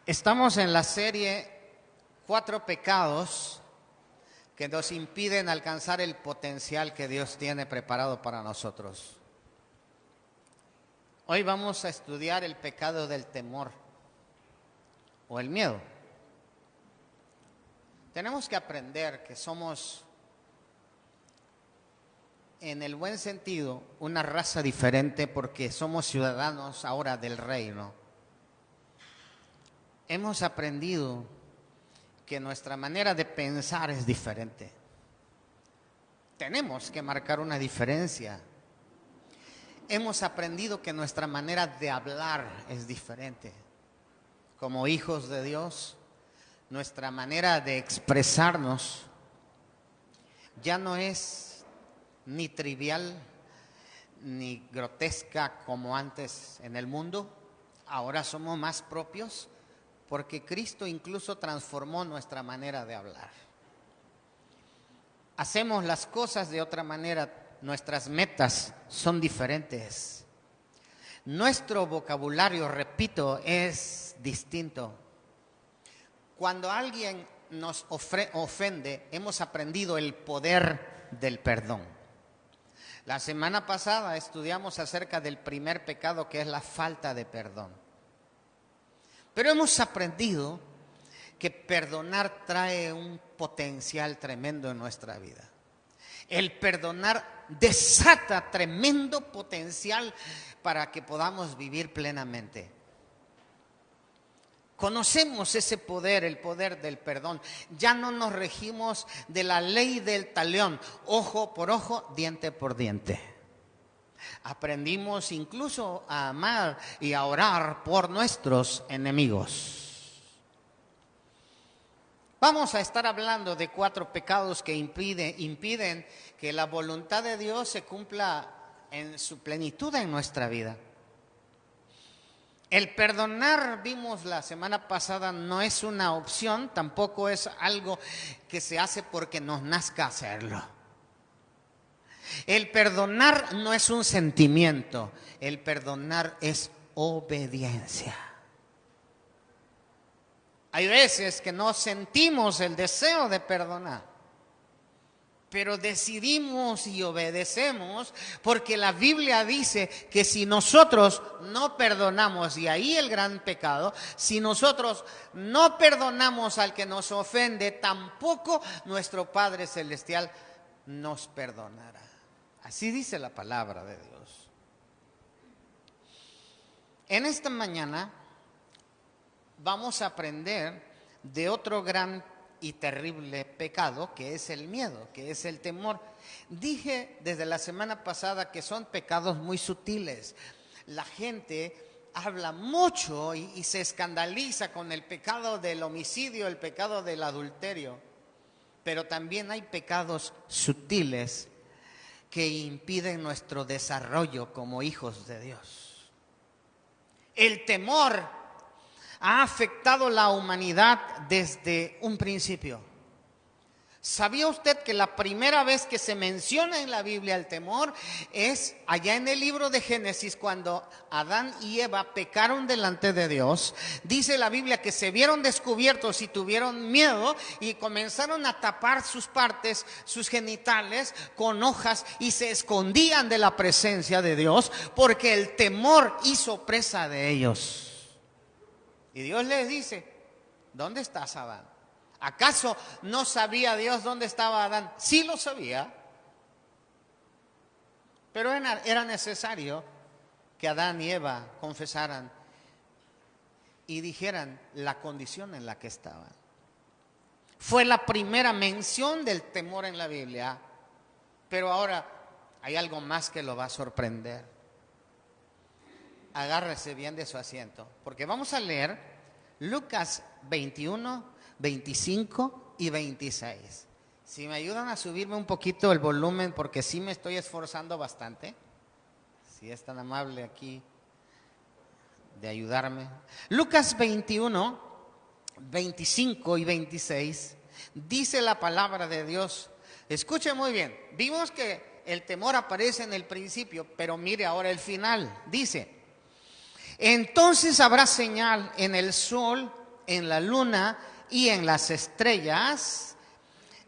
Estamos en la serie 4 pecados que nos impiden alcanzar el potencial que Dios tiene preparado para nosotros. Hoy vamos a estudiar el pecado del temor o el miedo. Tenemos que aprender que somos, en el buen sentido, una raza diferente porque somos ciudadanos ahora del reino. Hemos aprendido que nuestra manera de pensar es diferente. Tenemos que marcar una diferencia. Hemos aprendido que nuestra manera de hablar es diferente. Como hijos de Dios, nuestra manera de expresarnos ya no es ni trivial ni grotesca como antes en el mundo. Ahora somos más propios porque Cristo incluso transformó nuestra manera de hablar. Hacemos las cosas de otra manera, nuestras metas son diferentes. Nuestro vocabulario, repito, es distinto. Cuando alguien nos ofende, hemos aprendido el poder del perdón. La semana pasada estudiamos acerca del primer pecado, que es la falta de perdón. Pero hemos aprendido que perdonar trae un potencial tremendo en nuestra vida. El perdonar desata tremendo potencial para que podamos vivir plenamente. Conocemos ese poder, el poder del perdón. Ya no nos regimos de la ley del talión, ojo por ojo, diente por diente. Aprendimos incluso a amar y a orar por nuestros enemigos. Vamos a estar hablando de 4 pecados que impiden que la voluntad de Dios se cumpla en su plenitud en nuestra vida. El perdonar, vimos la semana pasada, no es una opción, tampoco es algo que se hace porque nos nazca hacerlo. El perdonar no es un sentimiento, el perdonar es obediencia. Hay veces que no sentimos el deseo de perdonar, pero decidimos y obedecemos porque la Biblia dice que si nosotros no perdonamos, y ahí el gran pecado, si nosotros no perdonamos al que nos ofende, tampoco nuestro Padre Celestial nos perdonará. Así dice la palabra de Dios. En esta mañana vamos a aprender de otro gran y terrible pecado, que es el miedo, que es el temor. Dije desde la semana pasada que son pecados muy sutiles. La gente habla mucho y se escandaliza con el pecado del homicidio, el pecado del adulterio, pero también hay pecados sutiles que impiden nuestro desarrollo como hijos de Dios. El temor ha afectado la humanidad desde un principio. ¿Sabía usted que la primera vez que se menciona en la Biblia el temor es allá en el libro de Génesis, cuando Adán y Eva pecaron delante de Dios? Dice la Biblia que se vieron descubiertos y tuvieron miedo y comenzaron a tapar sus partes, sus genitales con hojas y se escondían de la presencia de Dios porque el temor hizo presa de ellos. Y Dios les dice: ¿dónde estás, Adán? ¿Acaso no sabía Dios dónde estaba Adán? Sí lo sabía, pero era necesario que Adán y Eva confesaran y dijeran la condición en la que estaban. Fue la primera mención del temor en la Biblia, pero ahora hay algo más que lo va a sorprender. Agárrese bien de su asiento, porque vamos a leer Lucas 21, 25 y 26. Si me ayudan a subirme un poquito el volumen, porque sí me estoy esforzando bastante. Si es tan amable aquí de ayudarme. Lucas 21, 25 y 26, dice la palabra de Dios. Escuche muy bien, vimos que el temor aparece en el principio, pero mire ahora el final. Dice: entonces habrá señal en el sol en la luna y en las estrellas,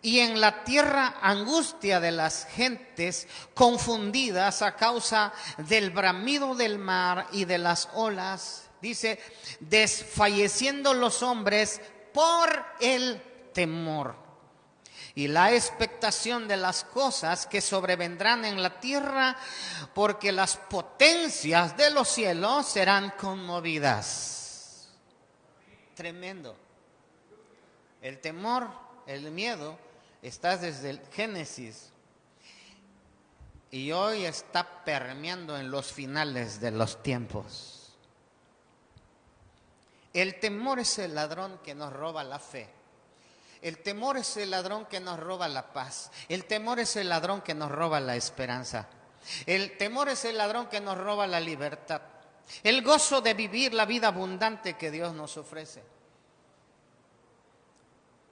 y en la tierra angustia de las gentes confundidas a causa del bramido del mar y de las olas. Dice, desfalleciendo los hombres por el temor y la expectación de las cosas que sobrevendrán en la tierra, porque las potencias de los cielos serán conmovidas. Tremendo. El temor, el miedo, está desde el Génesis y hoy está permeando en los finales de los tiempos. El temor es el ladrón que nos roba la fe. El temor es el ladrón que nos roba la paz. El temor es el ladrón que nos roba la esperanza. El temor es el ladrón que nos roba la libertad. El gozo de vivir la vida abundante que Dios nos ofrece.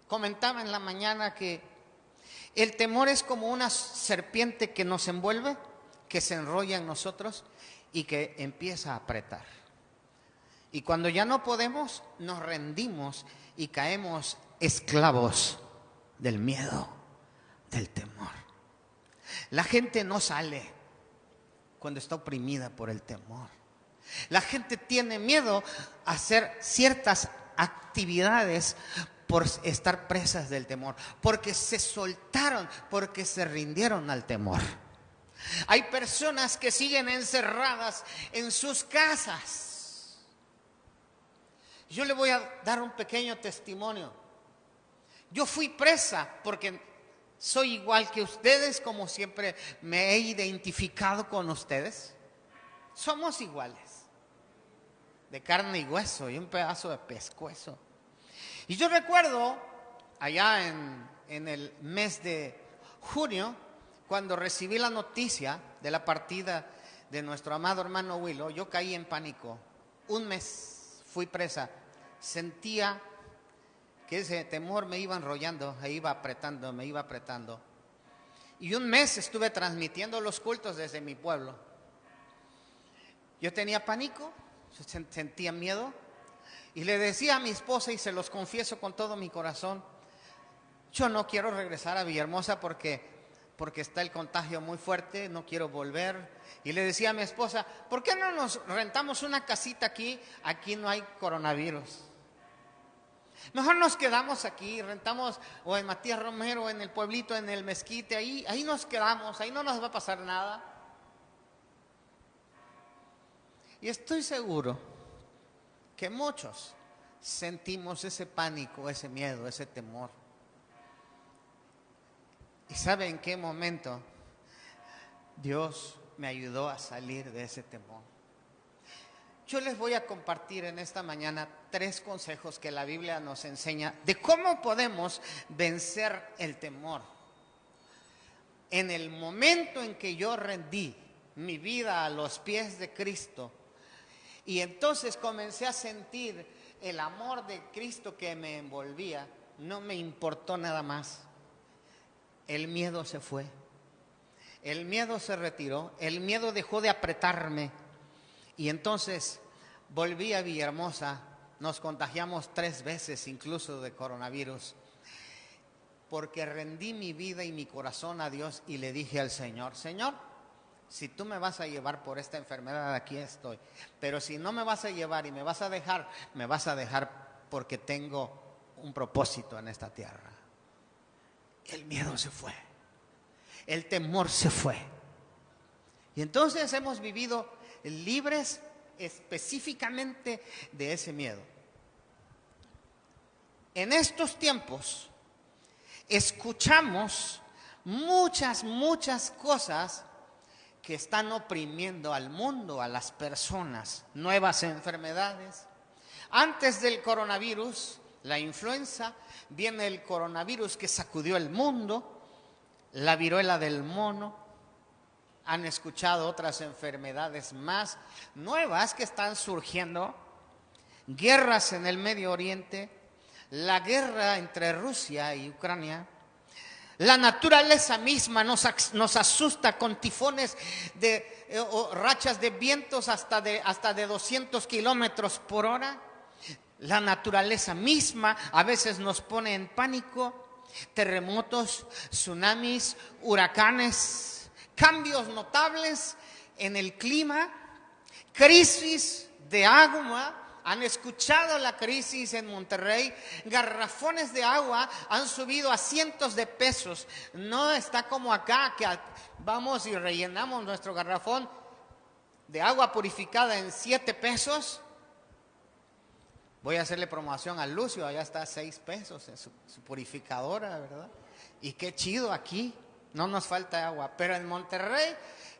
Comentaba en la mañana que el temor es como una serpiente que nos envuelve, que se enrolla en nosotros y que empieza a apretar. Y cuando ya no podemos, nos rendimos y caemos esclavos del miedo, del temor. La gente no sale cuando está oprimida por el temor. La gente tiene miedo a hacer ciertas actividades por estar presas del temor, porque se soltaron, porque se rindieron al temor. Hay personas que siguen encerradas en sus casas. Yo le voy a dar un pequeño testimonio. Yo fui presa porque soy igual que ustedes, como siempre me he identificado con ustedes. Somos iguales, de carne y hueso y un pedazo de pescuezo. Y yo recuerdo allá en el mes de junio, cuando recibí la noticia de la partida de nuestro amado hermano Willow, yo caí en pánico. Un mes fui presa. Sentía que ese temor me iba enrollando, me iba apretando. Y un mes estuve transmitiendo los cultos desde mi pueblo. Yo tenía pánico, sentía miedo. Y le decía a mi esposa, y se los confieso con todo mi corazón, yo no quiero regresar a Villahermosa porque está el contagio muy fuerte, no quiero volver. Y le decía a mi esposa, ¿por qué no nos rentamos una casita aquí? Aquí no hay coronavirus. Mejor nos quedamos aquí, rentamos o en Matías Romero, en el pueblito, en el mezquite, ahí nos quedamos, ahí no nos va a pasar nada. Y estoy seguro que muchos sentimos ese pánico, ese miedo, ese temor. ¿Y sabe en qué momento Dios me ayudó a salir de ese temor? Yo les voy a compartir en esta mañana 3 consejos que la Biblia nos enseña de cómo podemos vencer el temor. En el momento en que yo rendí mi vida a los pies de Cristo, y entonces comencé a sentir el amor de Cristo que me envolvía, no me importó nada más. El miedo se fue, el miedo se retiró, el miedo dejó de apretarme. Y entonces volví a Villahermosa, nos contagiamos 3 veces incluso de coronavirus, porque rendí mi vida y mi corazón a Dios y le dije al Señor, Señor, si tú me vas a llevar por esta enfermedad, aquí estoy. Pero si no me vas a llevar y me vas a dejar porque tengo un propósito en esta tierra. El miedo se fue. El temor se fue. Y entonces hemos vivido libres específicamente de ese miedo. En estos tiempos escuchamos muchas cosas que están oprimiendo al mundo, a las personas, nuevas enfermedades. Antes del coronavirus, la influenza, viene el coronavirus que sacudió el mundo, la viruela del mono. Han escuchado otras enfermedades más nuevas que están surgiendo, guerras en el Medio Oriente, la guerra entre Rusia y Ucrania. La naturaleza misma nos asusta con tifones o rachas de vientos hasta de 200 kilómetros por hora. La naturaleza misma a veces nos pone en pánico. Terremotos, tsunamis, huracanes, cambios notables en el clima, crisis de agua. ¿Han escuchado la crisis en Monterrey? Garrafones de agua han subido a cientos de pesos. No está como acá, que vamos y rellenamos nuestro garrafón de agua purificada en 7 pesos. Voy a hacerle promoción a Lucio, allá está a 6 pesos en su purificadora, ¿verdad? Y qué chido aquí, no nos falta agua. Pero en Monterrey,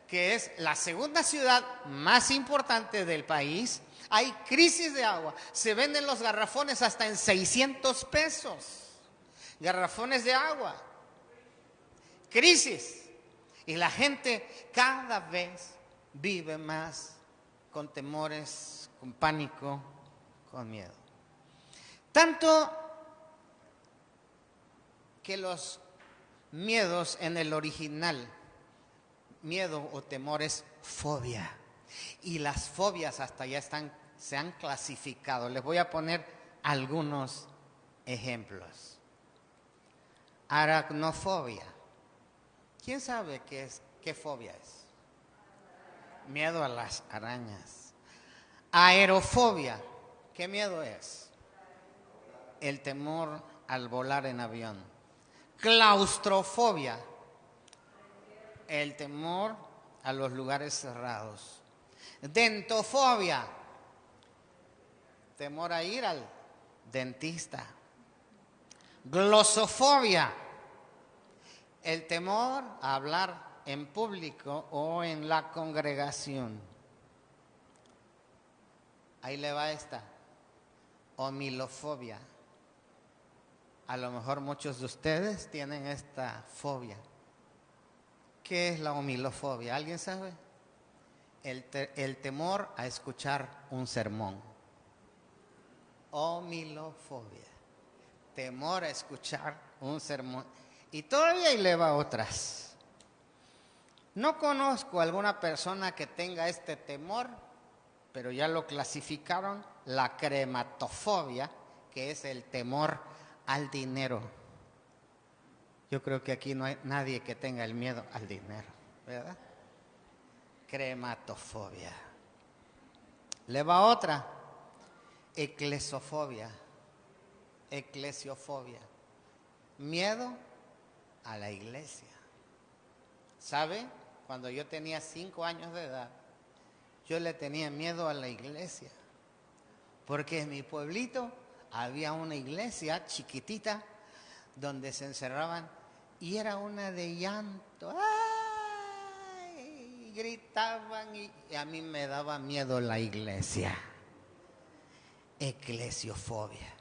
que es la segunda ciudad más importante del país, hay crisis de agua. Se venden los garrafones hasta en 600 pesos. Garrafones de agua. Crisis. Y la gente cada vez vive más con temores, con pánico, con miedo. Tanto que los miedos en el original, miedo o temor es fobia. Y las fobias hasta ya se han clasificado. Les voy a poner algunos ejemplos. Aracnofobia. ¿Quién sabe qué fobia es? Miedo a las arañas. Aerofobia. ¿Qué miedo es? El temor al volar en avión. Claustrofobia. El temor a los lugares cerrados. Dentofobia. Temor a ir al dentista. Glosofobia. El temor a hablar en público o en la congregación. Ahí le va esta. Homilofobia. A lo mejor muchos de ustedes tienen esta fobia. ¿Qué es la homilofobia? ¿Alguien sabe? El temor a escuchar un sermón. Homilofobia. Temor a escuchar un sermón. Y todavía eleva otras. No conozco a alguna persona que tenga este temor, pero ya lo clasificaron, la crematofobia, que es el temor al dinero. Yo creo que aquí no hay nadie que tenga el miedo al dinero, ¿verdad? Crematofobia. Le va otra, eclesiofobia. Miedo a la iglesia. ¿Sabe? Cuando yo tenía 5 años de edad, yo le tenía miedo a la iglesia, porque en mi pueblito había una iglesia chiquitita donde se encerraban y era una de llanto. ¡Ay! Gritaban y a mí me daba miedo la iglesia. Eclesiofobia.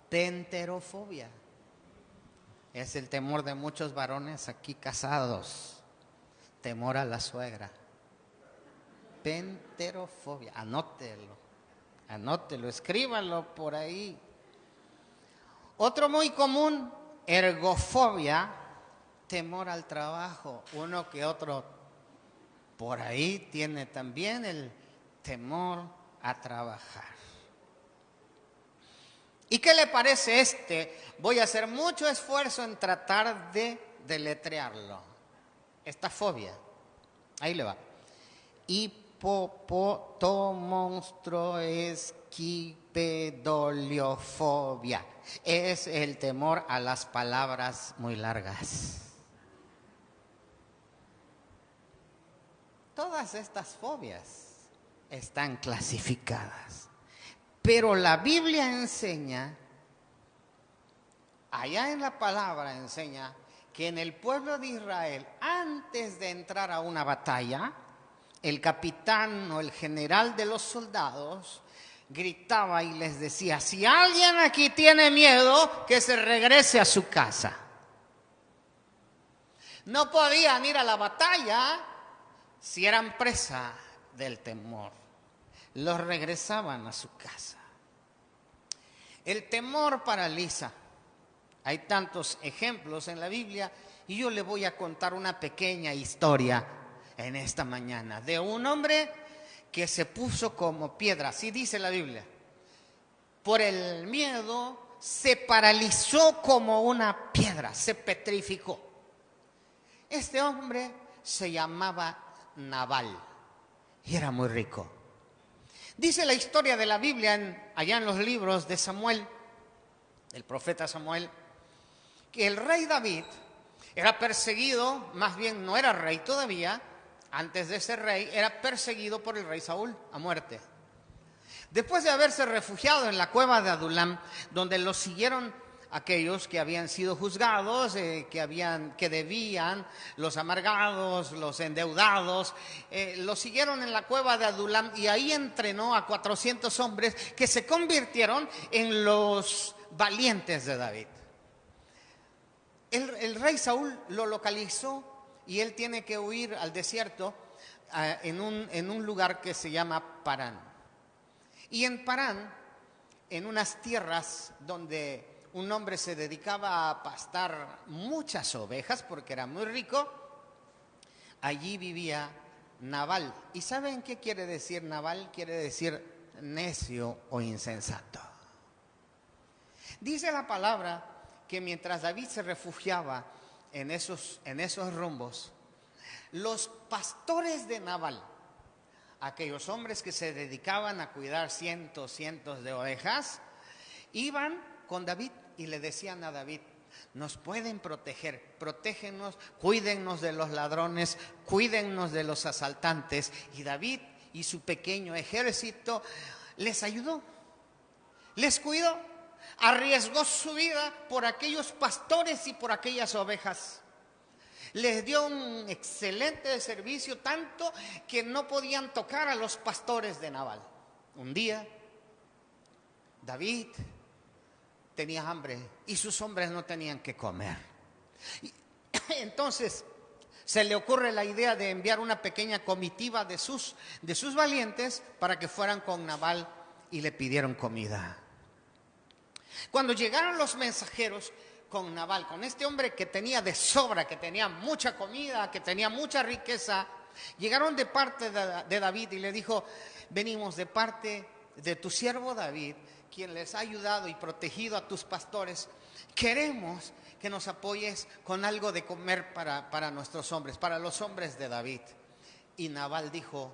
Penterofobia. Es el temor de muchos varones aquí casados. Temor a la suegra. Penterofobia. Anótelo, escríbalo por ahí. Otro muy común, ergofobia, temor al trabajo. Uno que otro por ahí tiene también el temor a trabajar. ¿Y qué le parece este? Voy a hacer mucho esfuerzo en tratar de deletrearlo. Esta fobia. Ahí le va. Hipopotomonstruoesquipedoliofobia. Es el temor a las palabras muy largas. Todas estas fobias están clasificadas. Pero la Biblia enseña, allá en la palabra enseña, que en el pueblo de Israel, antes de entrar a una batalla, el capitán o el general de los soldados gritaba y les decía: si alguien aquí tiene miedo, que se regrese a su casa. No podían ir a la batalla si eran presa del temor. Los regresaban a su casa. El temor paraliza. Hay tantos ejemplos en la Biblia y yo le voy a contar una pequeña historia en esta mañana de un hombre que se puso como piedra, así dice la Biblia. Por el miedo se paralizó como una piedra, se petrificó. Este hombre se llamaba Nabal y era muy rico. Dice la historia de la Biblia allá en los libros de Samuel, el profeta Samuel, que el rey David era perseguido, más bien no era rey todavía, antes de ser rey, era perseguido por el rey Saúl a muerte. Después de haberse refugiado en la cueva de Adulam, donde lo siguieron aquellos que habían sido juzgados, que debían, los amargados, los endeudados, lo siguieron en la cueva de Adulam y ahí entrenó a 400 hombres que se convirtieron en los valientes de David. El rey Saúl lo localizó y él tiene que huir al desierto en un lugar que se llama Parán. Y en Parán, en unas tierras donde un hombre se dedicaba a pastar muchas ovejas porque era muy rico, allí vivía Nabal. ¿Y saben qué quiere decir Nabal? Quiere decir necio o insensato. Dice la palabra que mientras David se refugiaba en esos rumbos, los pastores de Nabal, aquellos hombres que se dedicaban a cuidar cientos de ovejas, iban con David y le decían a David: nos pueden proteger, protégenos, cuídennos de los ladrones, cuídennos de los asaltantes. Y David y su pequeño ejército les ayudó, les cuidó, arriesgó su vida por aquellos pastores y por aquellas ovejas. Les dio un excelente servicio, tanto que no podían tocar a los pastores de Nabal. Un día, David tenía hambre y sus hombres no tenían que comer. Entonces se le ocurre la idea de enviar una pequeña comitiva de sus valientes para que fueran con Nabal y le pidieron comida. Cuando llegaron los mensajeros con Nabal, con este hombre que tenía de sobra, que tenía mucha comida, que tenía mucha riqueza, llegaron de parte de David y le dijo: venimos de parte de tu siervo David, quien les ha ayudado y protegido a tus pastores. Queremos que nos apoyes con algo de comer para nuestros hombres, para los hombres de David. Y Nabal dijo: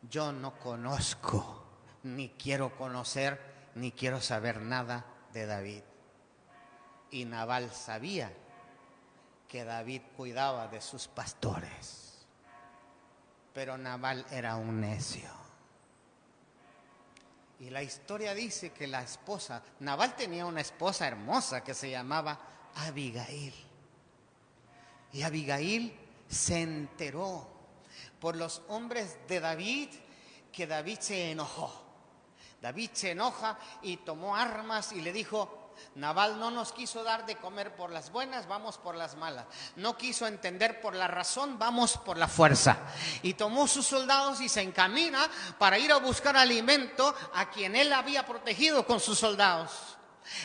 yo no conozco, ni quiero conocer, ni quiero saber nada de David. Y Nabal sabía que David cuidaba de sus pastores, pero Nabal era un necio. Y la historia dice que la esposa, Nabal tenía una esposa hermosa que se llamaba Abigail. Y Abigail se enteró por los hombres de David que David se enojó. David se enoja y tomó armas y le dijo: Nabal no nos quiso dar de comer por las buenas, vamos por las malas. No quiso entender por la razón, vamos por la fuerza. Y tomó sus soldados y se encamina para ir a buscar alimento a quien él había protegido con sus soldados.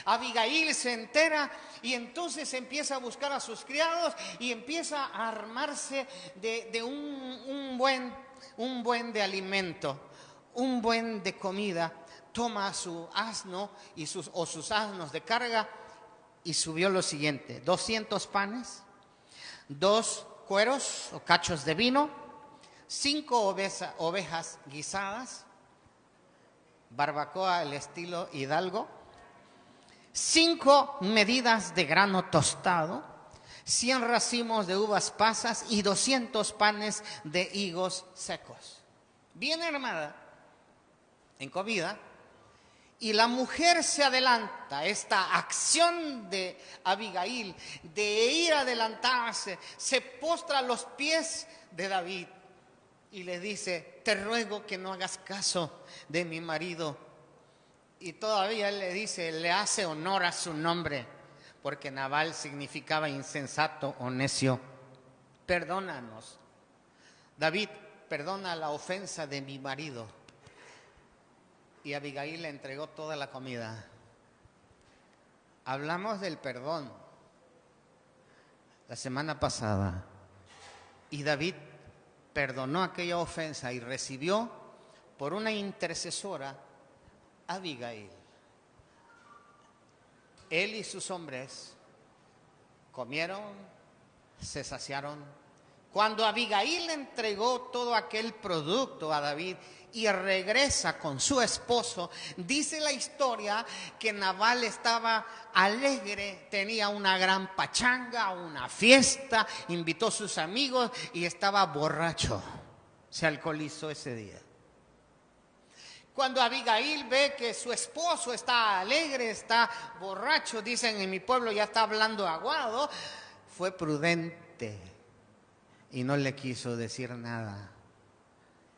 Abigail se entera y entonces empieza a buscar a sus criados y empieza a armarse de un buen de alimento, un buen de comida. Toma su asno o sus asnos de carga y subió lo siguiente: 200 panes, 2 cueros o cachos de vino, 5 ovejas guisadas, barbacoa al estilo Hidalgo, 5 medidas de grano tostado, 100 racimos de uvas pasas y 200 panes de higos secos. Bien armada en comida. Y la mujer se adelanta, esta acción de Abigail, de ir a adelantarse, se postra a los pies de David y le dice: te ruego que no hagas caso de mi marido. Y todavía él le dice, le hace honor a su nombre, porque Nabal significaba insensato o necio. Perdónanos, David, perdona la ofensa de mi marido. Y Abigail le entregó toda la comida. Hablamos del perdón la semana pasada. Y David perdonó aquella ofensa y recibió por una intercesora, Abigail. Él y sus hombres comieron, se saciaron. Cuando Abigail le entregó todo aquel producto a David y regresa con su esposo, dice la historia que Nabal estaba alegre, tenía una gran pachanga, una fiesta, invitó a sus amigos y estaba borracho. Se alcoholizó ese día. Cuando Abigail ve que su esposo está alegre, está borracho, dicen en mi pueblo ya está hablando aguado, fue prudente y no le quiso decir nada.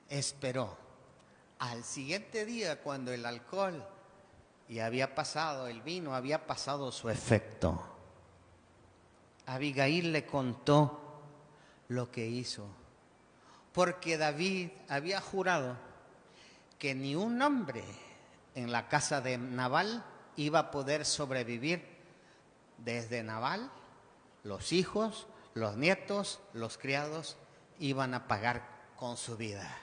Esperó. Al siguiente día, cuando el alcohol ya había pasado, el vino había pasado su efecto, Abigail le contó lo que hizo, porque David había jurado que ni un hombre en la casa de Nabal iba a poder sobrevivir. Desde Nabal, los hijos, los nietos, los criados iban a pagar con su vida.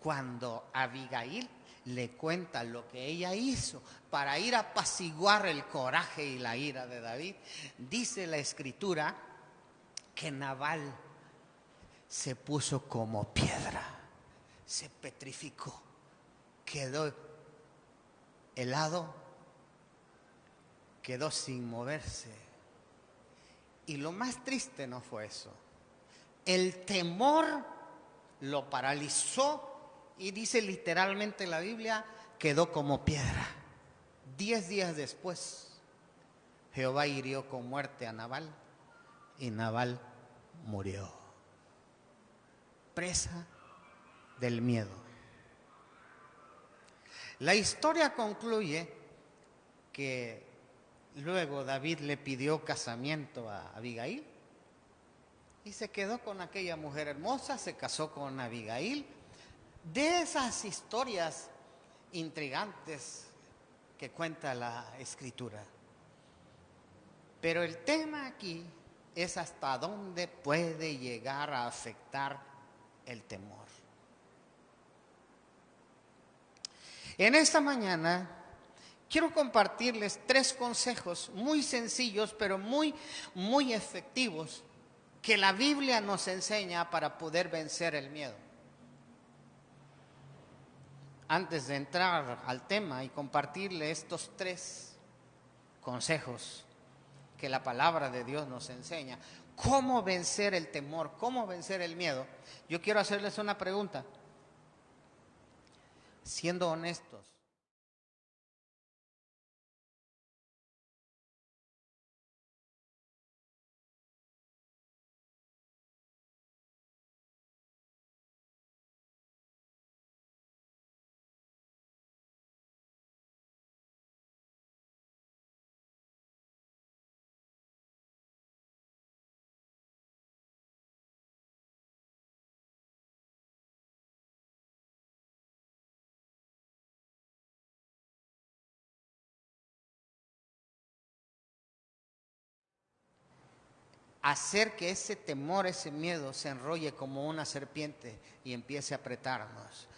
Cuando Abigail le cuenta lo que ella hizo para ir a apaciguar el coraje y la ira de David, dice la escritura que Nabal se puso como piedra, se petrificó, quedó helado, quedó sin moverse. Y lo más triste no fue eso. El temor lo paralizó y dice literalmente la Biblia, quedó como piedra. 10 días después, Jehová hirió con muerte a Nabal y Nabal murió. Presa del miedo. La historia concluye que luego David le pidió casamiento a Abigail y se quedó con aquella mujer hermosa, se casó con Abigail. De esas historias intrigantes que cuenta la Escritura. Pero el tema aquí es hasta dónde puede llegar a afectar el temor. En esta mañana quiero compartirles 3 consejos muy sencillos, pero muy efectivos, que la Biblia nos enseña para poder vencer el miedo. Antes de entrar al tema y compartirle estos 3 consejos que la palabra de Dios nos enseña, cómo vencer el temor, cómo vencer el miedo, yo quiero hacerles una pregunta. Siendo honestos, hacer que ese temor, ese miedo se enrolle como una serpiente y empiece a apretarnos.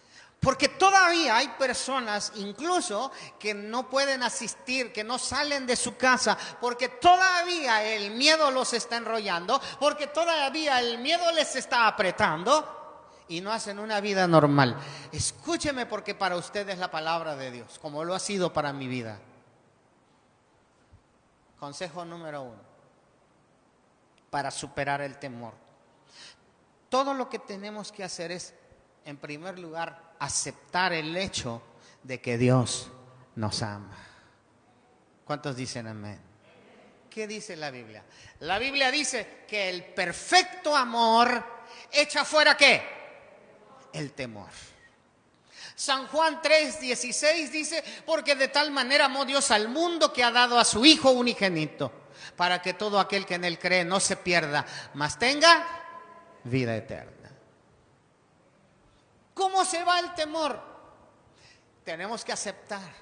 Porque todavía hay personas incluso que no pueden asistir, que no salen de su casa, porque todavía el miedo los está enrollando, porque todavía el miedo les está apretando y no hacen una vida normal. Escúcheme, porque para usted es la palabra de Dios, como lo ha sido para mi vida. Consejo número 1. Para superar el temor. Todo lo que tenemos que hacer es, en primer lugar, aceptar el hecho de que Dios nos ama. ¿Cuántos dicen amén? ¿Qué dice la Biblia? La Biblia dice que el perfecto amor echa fuera ¿qué? El temor. San Juan 3:16 dice, porque de tal manera amó Dios al mundo que ha dado a su Hijo unigénito, para que todo aquel que en él cree no se pierda, mas tenga vida eterna. ¿Cómo se va el temor? Tenemos que aceptar,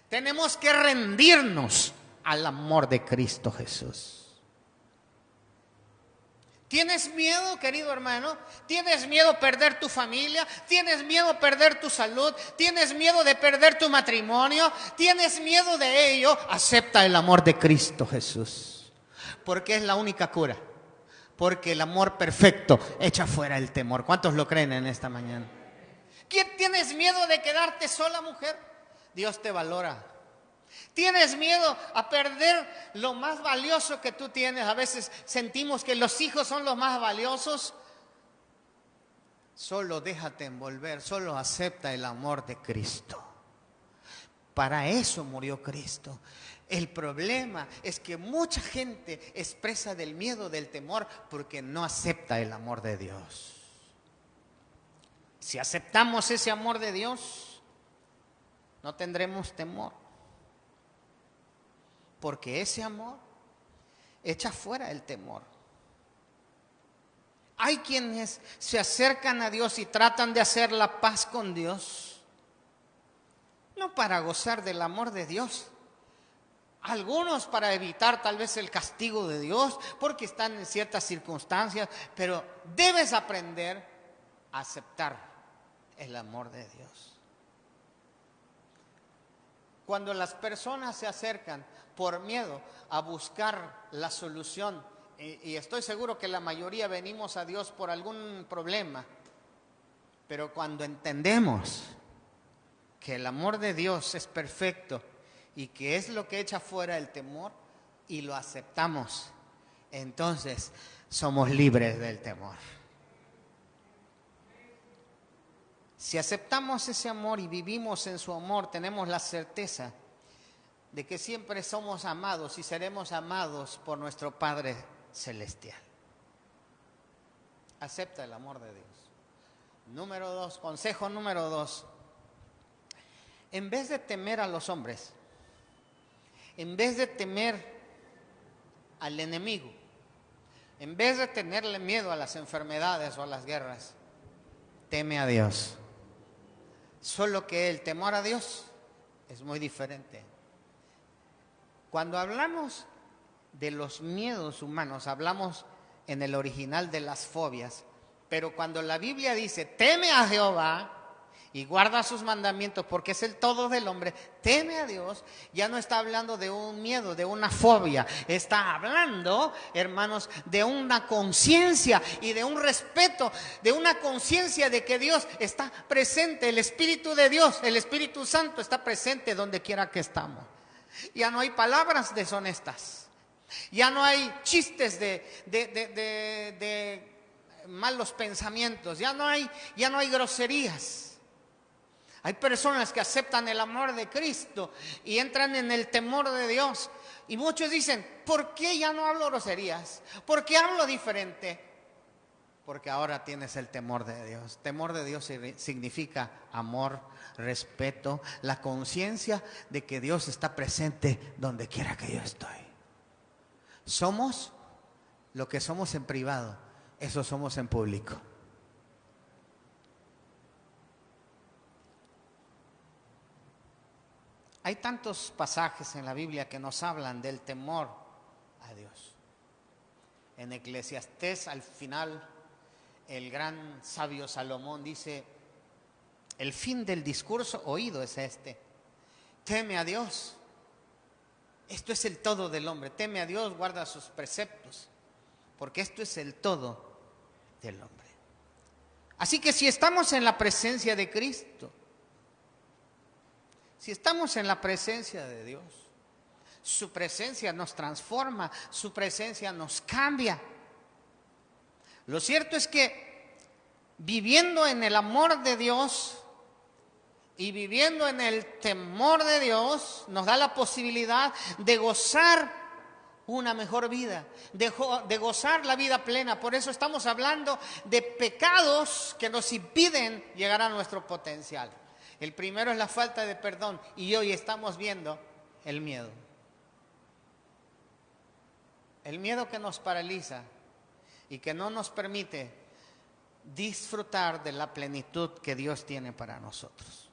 tenemos que rendirnos al amor de Cristo Jesús. ¿Tienes miedo, querido hermano? ¿Tienes miedo a perder tu familia? ¿Tienes miedo a perder tu salud? ¿Tienes miedo de perder tu matrimonio? ¿Tienes miedo de ello? Acepta el amor de Cristo Jesús, porque es la única cura. Porque el amor perfecto echa fuera el temor. ¿Cuántos lo creen en esta mañana? ¿Tienes miedo de quedarte sola, mujer? Dios te valora. ¿Tienes miedo a perder lo más valioso que tú tienes? A veces sentimos que los hijos son los más valiosos. Solo déjate envolver, solo acepta el amor de Cristo. Para eso murió Cristo. El problema es que mucha gente expresa del miedo, del temor, porque no acepta el amor de Dios. Si aceptamos ese amor de Dios, no tendremos temor. Porque ese amor echa fuera el temor. Hay quienes se acercan a Dios y tratan de hacer la paz con Dios, no para gozar del amor de Dios. Algunos para evitar tal vez el castigo de Dios, porque están en ciertas circunstancias, pero debes aprender a aceptar el amor de Dios. Cuando las personas se acercan por miedo a buscar la solución, y estoy seguro que la mayoría venimos a Dios por algún problema, pero cuando entendemos que el amor de Dios es perfecto y que es lo que echa fuera el temor y lo aceptamos, entonces somos libres del temor. Si aceptamos ese amor y vivimos en su amor, tenemos la certeza de que siempre somos amados y seremos amados por nuestro Padre Celestial. Acepta el amor de Dios. Número 2, consejo número 2. En vez de temer a los hombres, en vez de temer al enemigo, en vez de tenerle miedo a las enfermedades o a las guerras, teme a Dios. Solo que el temor a Dios es muy diferente. Cuando hablamos de los miedos humanos, hablamos en el original de las fobias, pero cuando la Biblia dice, teme a Jehová y guarda sus mandamientos porque es el todo del hombre, teme a Dios, ya no está hablando de un miedo, de una fobia, está hablando, hermanos, de una conciencia y de un respeto, de una conciencia de que Dios está presente, el Espíritu de Dios, el Espíritu Santo está presente donde quiera que estamos. Ya no hay palabras deshonestas, ya no hay chistes de malos pensamientos, ya no hay groserías. Hay personas que aceptan el amor de Cristo y entran en el temor de Dios. Y muchos dicen, ¿por qué ya no hablo groserías? ¿Por qué hablo diferente? Porque ahora tienes el temor de Dios. Temor de Dios significa amor, respeto, la conciencia de que Dios está presente donde quiera que yo estoy. Somos lo que somos en privado, eso somos en público. Hay tantos pasajes en la Biblia que nos hablan del temor a Dios. En Eclesiastés, al final, el gran sabio Salomón dice, el fin del discurso oído es este: teme a Dios. Esto es el todo del hombre. Teme a Dios, guarda sus preceptos, porque esto es el todo del hombre. Así que si estamos en la presencia de Cristo, si estamos en la presencia de Dios, su presencia nos transforma, su presencia nos cambia. Lo cierto es que viviendo en el amor de Dios y viviendo en el temor de Dios, nos da la posibilidad de gozar una mejor vida, de gozar la vida plena. Por eso estamos hablando de pecados que nos impiden llegar a nuestro potencial. El primero es la falta de perdón y hoy estamos viendo el miedo. El miedo que nos paraliza y que no nos permite disfrutar de la plenitud que Dios tiene para nosotros.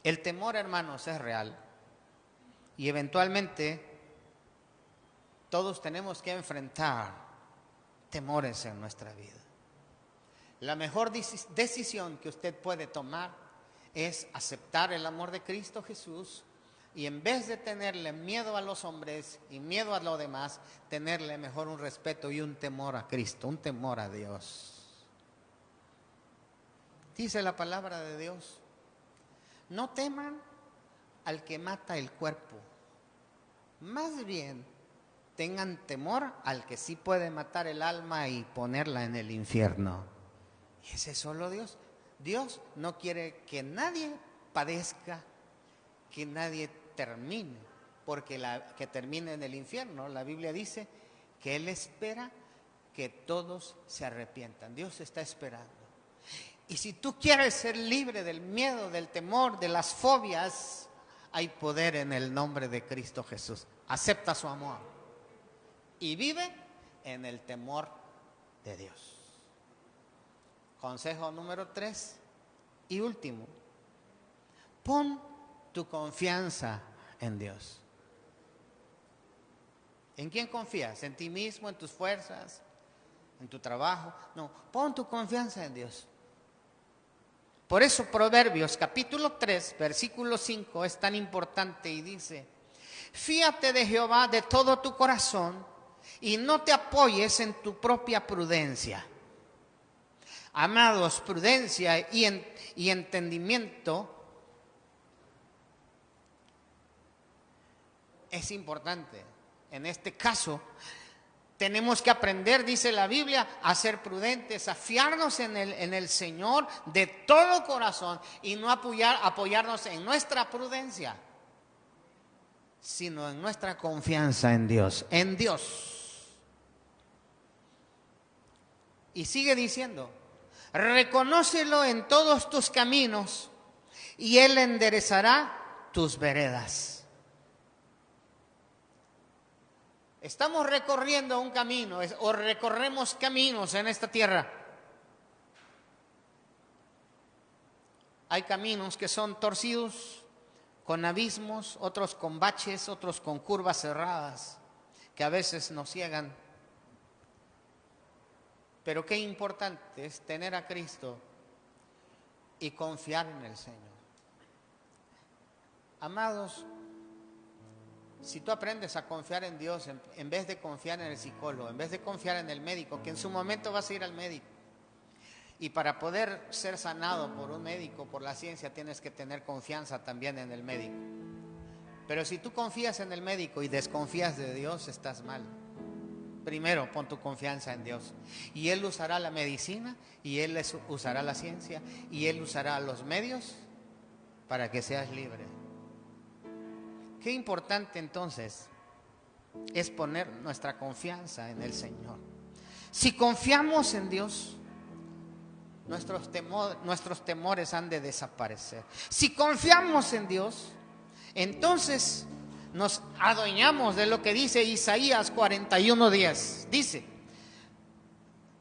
El temor, hermanos, es real y eventualmente todos tenemos que enfrentar temores en nuestra vida. La mejor decisión que usted puede tomar es aceptar el amor de Cristo Jesús y en vez de tenerle miedo a los hombres y miedo a lo demás, tenerle mejor un respeto y un temor a Cristo, un temor a Dios. Dice la palabra de Dios, no teman al que mata el cuerpo, más bien tengan temor al que sí puede matar el alma y ponerla en el infierno. Y ese es solo Dios. Dios no quiere que nadie padezca, que nadie termine, porque que termine en el infierno. La Biblia dice que Él espera que todos se arrepientan. Dios está esperando. Y si tú quieres ser libre del miedo, del temor, de las fobias, hay poder en el nombre de Cristo Jesús. Acepta su amor y vive en el temor de Dios. Consejo número 3 y último. Pon tu confianza en Dios. ¿En quién confías? ¿En ti mismo, en tus fuerzas, en tu trabajo? No, pon tu confianza en Dios. Por eso Proverbios capítulo 3, versículo 5 es tan importante y dice, fíate de Jehová de todo tu corazón y no te apoyes en tu propia prudencia. Amados, prudencia y entendimiento es importante. En este caso, tenemos que aprender, dice la Biblia, a ser prudentes, a fiarnos en el Señor de todo corazón y no apoyarnos en nuestra prudencia, sino en nuestra confianza en Dios, en Dios. Y sigue diciendo, reconócelo en todos tus caminos y Él enderezará tus veredas. Estamos recorriendo un camino o recorremos caminos en esta tierra. Hay caminos que son torcidos, con abismos, otros con baches, otros con curvas cerradas, que a veces nos ciegan. Pero qué importante es tener a Cristo y confiar en el Señor. Amados, si tú aprendes a confiar en Dios en vez de confiar en el psicólogo, en vez de confiar en el médico, que en su momento vas a ir al médico, y para poder ser sanado por un médico, por la ciencia, tienes que tener confianza también en el médico. Pero si tú confías en el médico y desconfías de Dios, estás mal. Primero, pon tu confianza en Dios. Y Él usará la medicina, y Él usará la ciencia, y Él usará los medios para que seas libre. Qué importante entonces es poner nuestra confianza en el Señor. Si confiamos en Dios, nuestros temores han de desaparecer. Si confiamos en Dios, entonces nos adueñamos de lo que dice Isaías 41:10. Dice,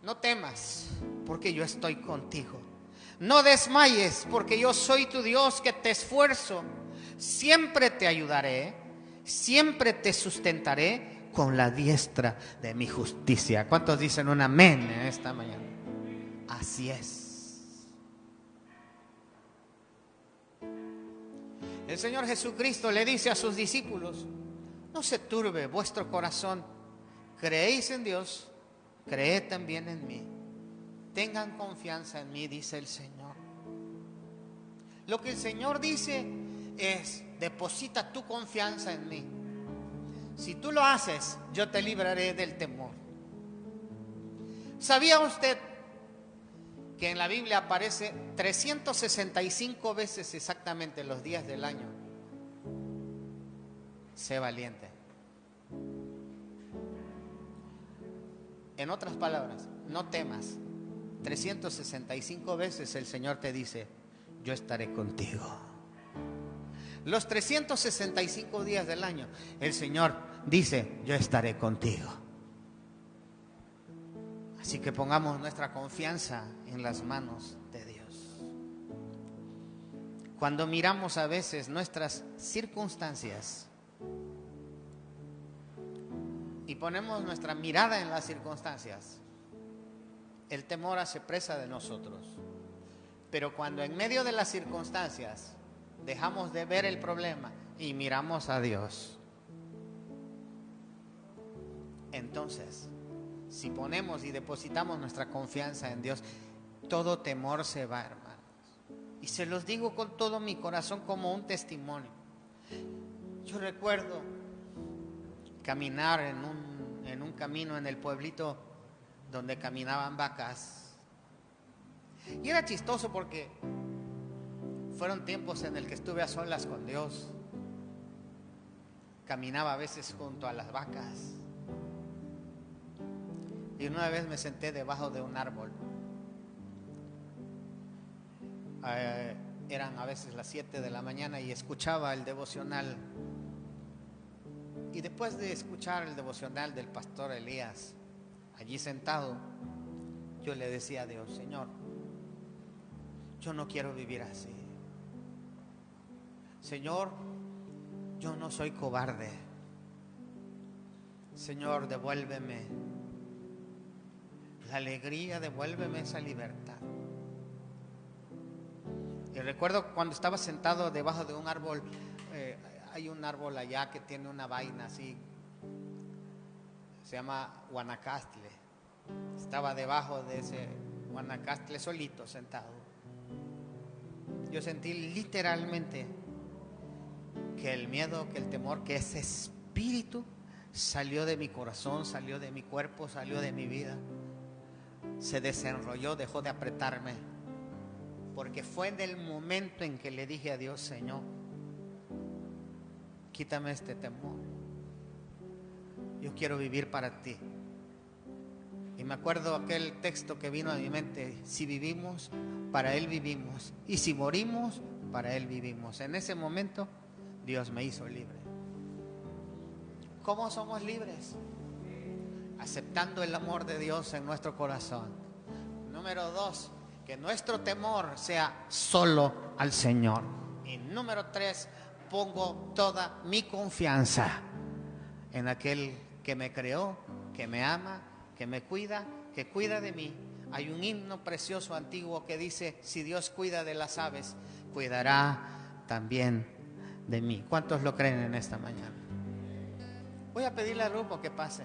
no temas, porque yo estoy contigo. No desmayes, porque yo soy tu Dios que te esfuerzo. Siempre te ayudaré, siempre te sustentaré con la diestra de mi justicia. ¿Cuántos dicen un amén en esta mañana? Así es. El Señor Jesucristo le dice a sus discípulos, no se turbe vuestro corazón, creéis en Dios, creed también en mí. Tengan confianza en mí, dice el Señor. Lo que el Señor dice es, deposita tu confianza en mí. Si tú lo haces, yo te libraré del temor. ¿Sabía usted que en la Biblia aparece 365 veces exactamente los días del año? Sé valiente. En otras palabras, no temas. 365 veces el Señor te dice, yo estaré contigo. Los 365 días del año, el Señor dice, yo estaré contigo. Así que pongamos nuestra confianza en las manos de Dios. Cuando miramos a veces nuestras circunstancias y ponemos nuestra mirada en las circunstancias, el temor hace presa de nosotros. Pero cuando en medio de las circunstancias dejamos de ver el problema y miramos a Dios, entonces, si ponemos y depositamos nuestra confianza en Dios, todo temor se va, hermanos. Y se los digo con todo mi corazón como un testimonio. Yo recuerdo caminar en un camino en el pueblito donde caminaban vacas. Y era chistoso porque fueron tiempos en el que estuve a solas con Dios. Caminaba a veces junto a las vacas. Y una vez me senté debajo de un árbol. Eran a veces las 7 de la mañana y escuchaba el devocional. Y después de escuchar el devocional del pastor Elías, allí sentado, yo le decía a Dios: Señor, yo no quiero vivir así. Señor, yo no soy cobarde. Señor, devuélveme la alegría, devuélveme esa libertad. Y recuerdo cuando estaba sentado debajo de un árbol, hay un árbol allá que tiene una vaina así, se llama guanacastle. Estaba debajo de ese guanacastle solito, sentado. Yo sentí literalmente que el miedo, que el temor, que ese espíritu salió de mi corazón, salió de mi cuerpo, salió de mi vida. Se desenrolló, dejó de apretarme. Porque fue en el momento en que le dije a Dios: Señor, quítame este temor. Yo quiero vivir para ti. Y me acuerdo aquel texto que vino a mi mente: si vivimos, para Él vivimos. Y si morimos, para Él vivimos. En ese momento, Dios me hizo libre. ¿Cómo somos libres? Aceptando el amor de Dios en nuestro corazón. Número 2, que nuestro temor sea solo al Señor. Y número 3, pongo toda mi confianza en aquel que me creó, que me ama, que me cuida, que cuida de mí. Hay un himno precioso antiguo que dice: si Dios cuida de las aves, cuidará también de mí. ¿Cuántos lo creen en esta mañana? Voy a pedirle al grupo que pase.